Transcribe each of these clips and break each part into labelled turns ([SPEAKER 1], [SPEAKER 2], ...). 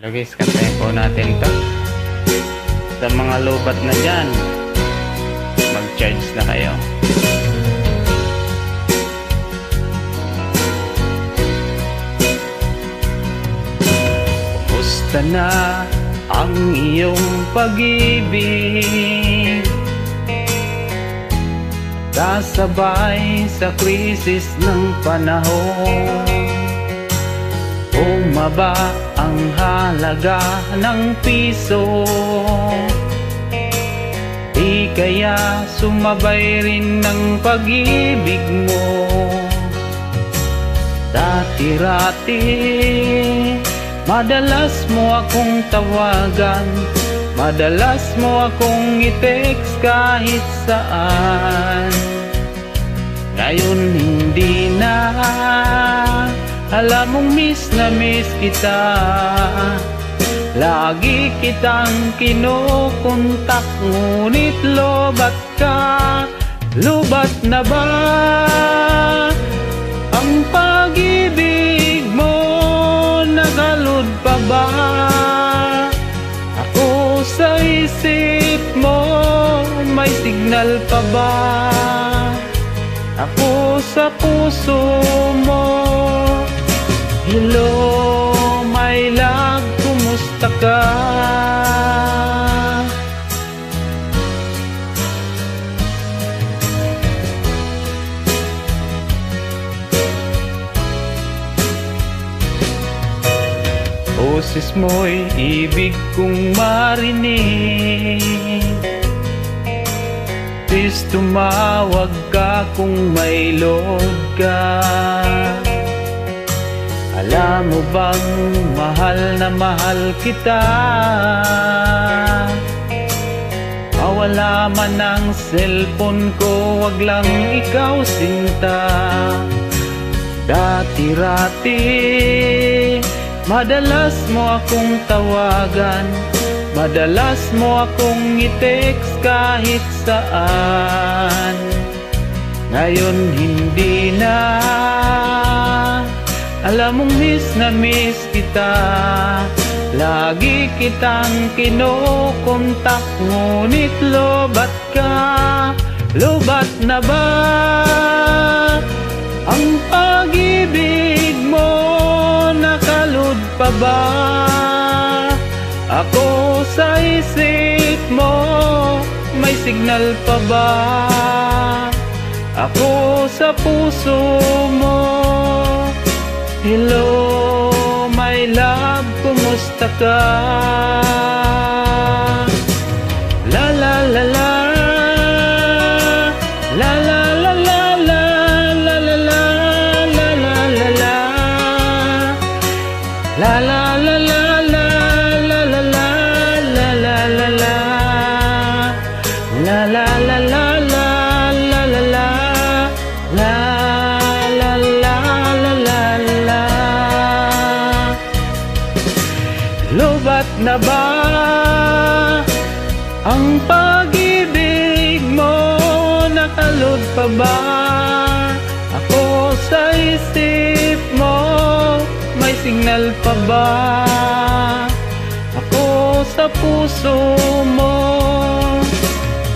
[SPEAKER 1] Hello guys, kantahin po natin ito. Sa mga lubat na dyan, mag-charge na kayo. Kumusta na ang iyong pag-ibig? Kasabay sa krisis ng panahon, bumaba ang halaga ng piso. Di kaya sumabay rin ng pag-ibig mo? Dati-rati madalas mo akong tawagan, madalas mo akong i-text kahit saan. Ngayon hindi na, alam mong miss na miss kita. Lagi kitang kinukontak, ngunit lobat ka. Lubat na ba ang pag-ibig mo? Nagalud pa ba ako sa isip mo? May signal pa ba ako sa puso mo? Hello, my love, kumusta ka? Boses mo'y ibig kong marinig. Please tumawag ka kung may load ka. Alam mo bang mahal na mahal kita? Mawala man ang cellphone ko, wag lang ikaw sinta. Dati-rati madalas mo akong tawagan, madalas mo akong i-text kahit saan. Ngayon hindi na, alam mong miss na miss kita. Lagi kitang kinukontak, ngunit lobat ka. Lubat na ba ang pag-ibig mo? Nakalud pa ba ako sa isip mo? May signal pa ba ako sa puso mo? Hello, my love, kumusta ka? La la la la, la la la la la, la la la la la la la, la la la la la, la la la la la la la, la la la la la, la la la la. Lubat na ba ang pag-ibig mo? Nakalud pa ba ako sa isip mo? May signal pa ba ako sa puso mo?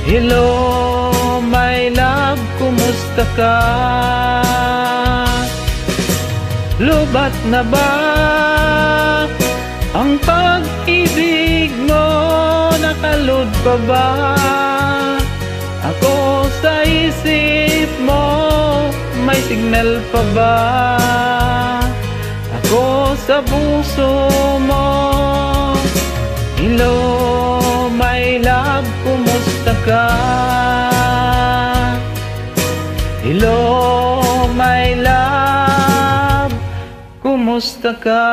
[SPEAKER 1] Hello, my love, kumusta ka? Lubat na ba ang pag-ibig mo? Nakalud pa ba ako sa isip mo? May signal pa ba ako sa puso mo? Hello, my love, kumusta ka? Hello, my love, kumusta ka?